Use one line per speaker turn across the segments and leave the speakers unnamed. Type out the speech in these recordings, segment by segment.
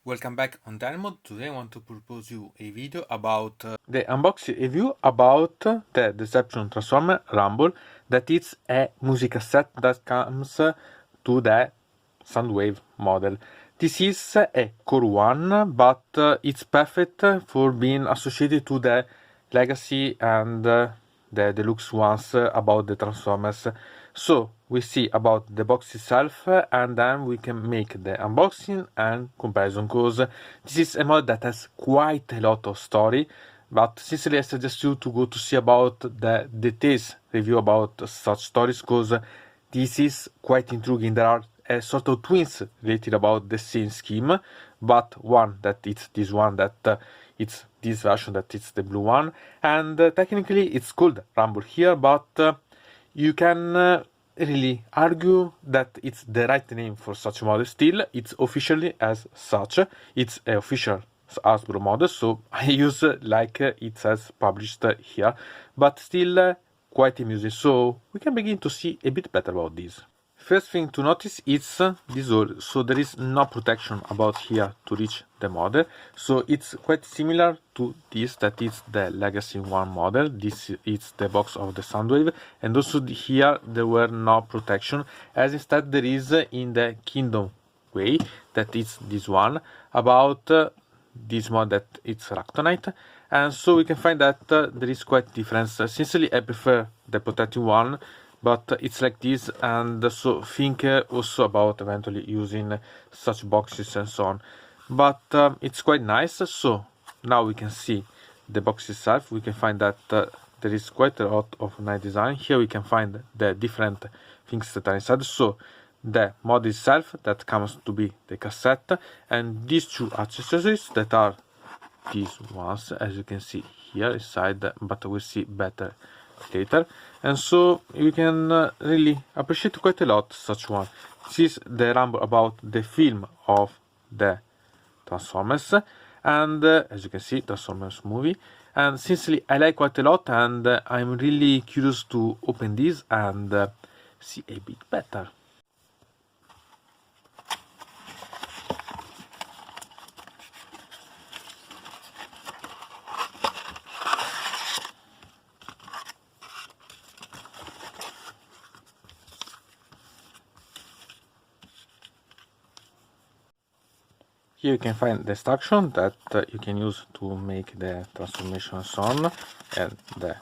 Welcome back on Dynamod. Today I want to propose you a video about the unboxing review about the Deception Transformer Rumble, that is a music cassette that comes to the Soundwave model. This is a Core 1, but it's perfect for being associated to the Legacy and the Deluxe ones about the Transformers. So we see about the box itself, and then we can make the unboxing and comparison, because this is a mod that has quite a lot of story. But sincerely, I suggest you to go to see about the details review about such stories, because this is quite intriguing. There are a sort of twins related about the same scheme, but one that it's this one, that it's this version, that it's the blue one, and technically it's called Rumble here, but you can really argue that it's the right name for such a model. Still, it's officially as such. It's an official Hasbro model, so I use like it says published here, but still quite amusing. So we can begin to see a bit better about this. First thing to notice is this hole, so there is no protection about here to reach the model, so it's quite similar to this, that is the Legacy 1 model. This is the box of the Soundwave, and also here there were no protection, as instead there is in the Kingdom Way, that is this one, about this mod that it's Ractonite, and so we can find that there is quite difference. Sincerely, I prefer the protective one, but it's like this, and so think also about eventually using such boxes and so on. But it's quite nice. So now we can see the box itself. We can find that there is quite a lot of nice design. Here we can find the different things that are inside. So the mod itself, that comes to be the cassette, and these two accessories that are these ones, as you can see here inside, but we'll see better later. And so you can really appreciate quite a lot such one. This is the Rumble about the film of the Transformers, and as you can see, Transformers movie, and sincerely I like quite a lot, and I'm really curious to open this and see a bit better. Here you can find the instruction that you can use to make the transformation and so on, and the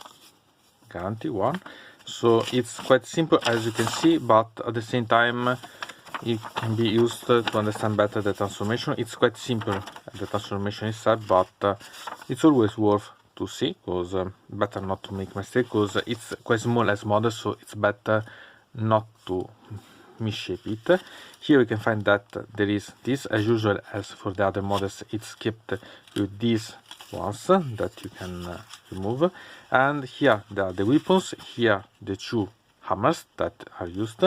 guarantee one. So it's quite simple, as you can see, but at the same time it can be used to understand better the transformation. It's quite simple, the transformation itself, but it's always worth to see, because better not to make mistake, because it's quite small as model, so it's better not to misshape it. Here we can find that there is this, as usual, as for the other models, it's kept with these ones that you can remove, and here there are the weapons, here the two hammers that are used,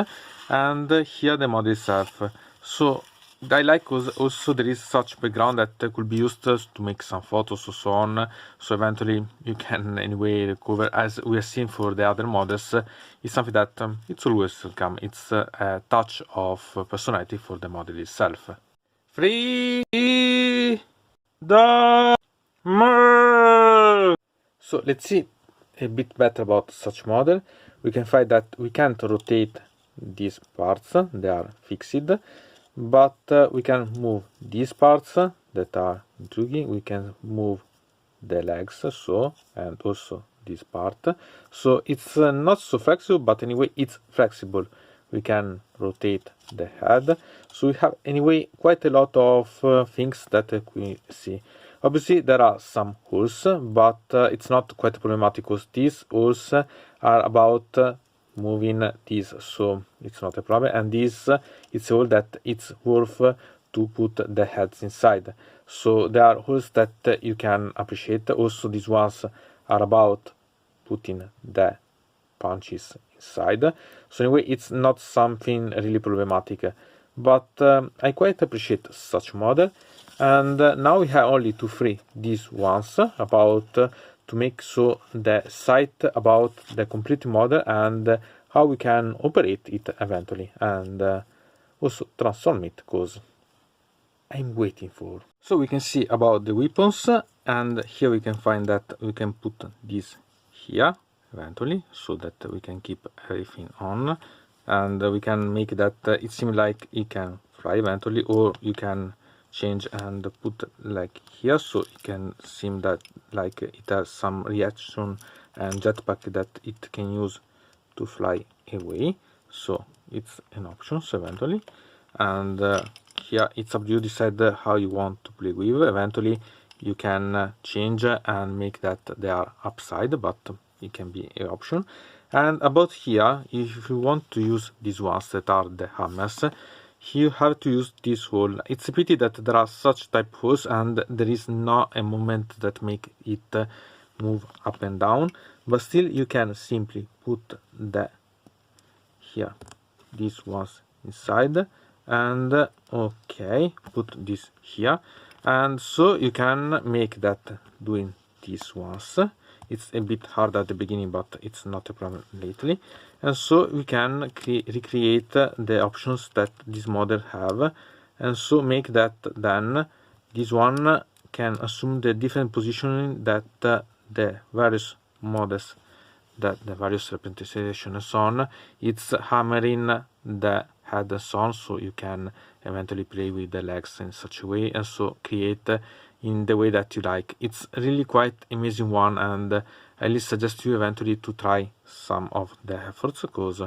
and here the model itself. So I like also there is such background that could be used to make some photos or so on, so eventually you can anyway recover, as we have seen for the other models. It's something that it's always welcome. It's a touch of personality for the model itself. Free the So let's see a bit better about such model. We can find that we can't rotate these parts, they are fixed, but we can move these parts that are intriguing. We can move the legs, so, and also this part. So it's not so flexible, but anyway it's flexible. We can rotate the head, so we have anyway quite a lot of things that we see. Obviously there are some holes, but it's not quite problematic, because these holes are about moving this, so it's not a problem. And this it's all that it's worth to put the heads inside, so there are holes that you can appreciate. Also these ones are about putting the punches inside, so anyway it's not something really problematic, but I quite appreciate such model. And now we have only to free these ones about to make so the site about the complete model, and how we can operate it eventually, and also transform it, because I'm waiting for. So we can see about the weapons, and here we can find that we can put this here eventually, so that we can keep everything on, and we can make that it seems like it can fly eventually, or you can change and put like here, so it can seem that like it has some reaction and jetpack that it can use to fly away, so it's an option eventually. And here it's up to you decide how you want to play with. Eventually you can change and make that they are upside, but it can be an option. And about here, if you want to use these ones that are the hammers, you have to use this hole. It's a pity that there are such type holes and there is not a movement that make it move up and down, but still you can simply put the here these ones inside, and okay, put this here, and so you can make that doing these ones. It's a bit hard at the beginning, but it's not a problem lately. And so we can recreate the options that this model have, and so make that then this one can assume the different positioning that the various models, that the various representation and so on, it's hammering the head and so on, so you can eventually play with the legs in such a way, and so create in the way that you like. It's really quite amazing one, and I really suggest you eventually to try some of the efforts, because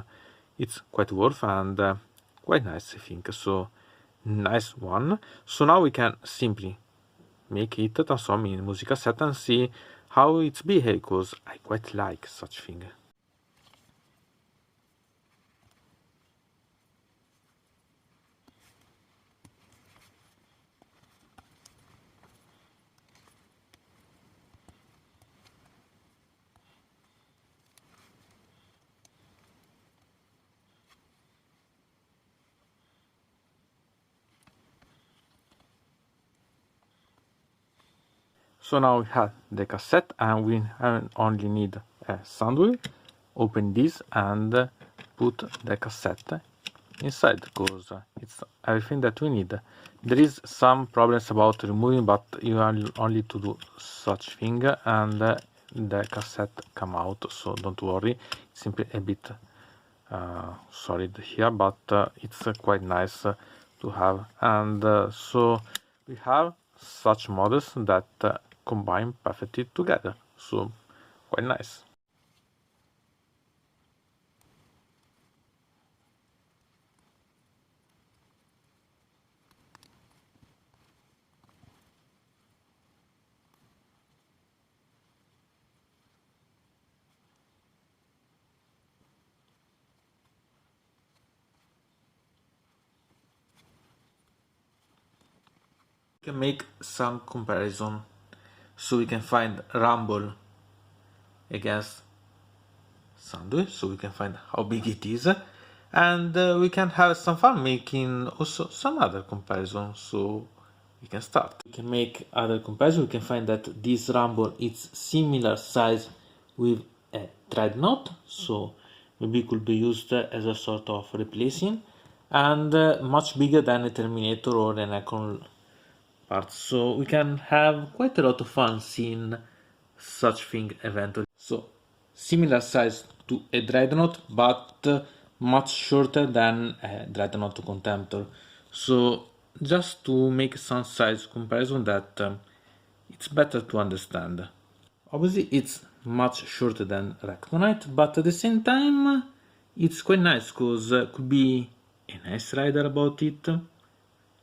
it's quite worth and quite nice, I think. So nice one. So now we can simply make it transform in music cassette and see how it's behave, because I quite like such thing. So now we have the cassette, and we only need a Soundwave. Open this and put the cassette inside, because it's everything that we need. There is some problems about removing, but you only to do such thing and the cassette come out, so don't worry. It's simply a bit solid here, but it's quite nice to have. And so we have such models that combine perfectly together, so quite nice. We can make some comparison, so we can find Rumble against Soundwave, so we can find how big it is, and we can have some fun making also some other comparison. So we can start. We can make other comparison. We can find that this Rumble is similar size with a Dreadnought, so maybe it could be used as a sort of replacing, and much bigger than a Terminator or an Icon part. So we can have quite a lot of fun seeing such thing eventually. So similar size to a Dreadnought, but much shorter than a Dreadnought Contemptor. So just to make some size comparison that it's better to understand. Obviously it's much shorter than Rectonite, but at the same time it's quite nice, because could be a nice rider about it,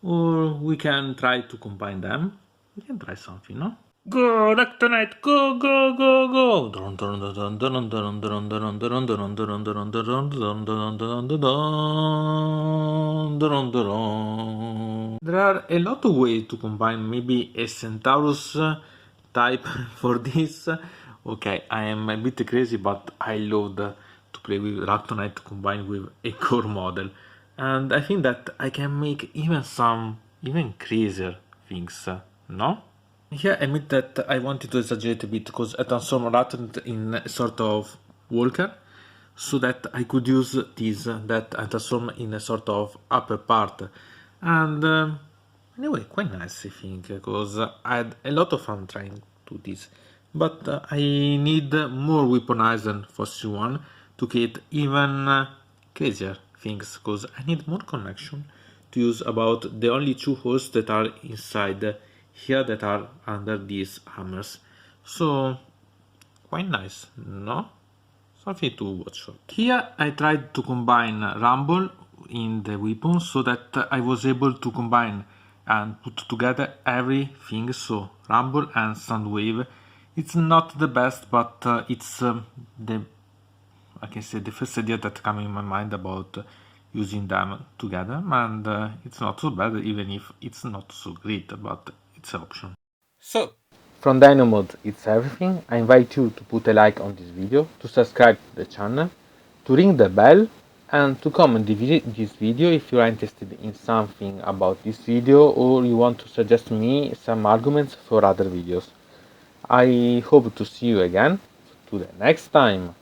or we can try to combine them. We can try something, no? Go, Rectonite, go, go, go, go! There are a lot of ways to combine, maybe a Centaurus type for this. Okay, I am a bit crazy, but I love to play with Rectonite combined with a core model. And I think that I can make even some even crazier things, no? Here I admit that I wanted to exaggerate a bit, because I transformed Rectonite in a sort of walker, so that I could use this that I transform in a sort of upper part. And Anyway, quite nice, I think, because I had a lot of fun trying to do this. But I need more weaponized than Fossil One to create even crazier things, because I need more connection to use about the only two holes that are inside here that are under these hammers. So, quite nice, no? Something to watch for. Here I tried to combine Rumble in the weapon so that I was able to combine and put together everything, so Rumble and Soundwave. It's not the best, but it's the, I can say, the first idea that came in my mind about using them together, and it's not so bad, even if it's not so great, but it's an option. So,
From Dynamod, it's everything. I invite you to put a like on this video, to subscribe to the channel, to ring the bell, and to comment this video if you are interested in something about this video or you want to suggest me some arguments for other videos. I hope to see you again to the next time.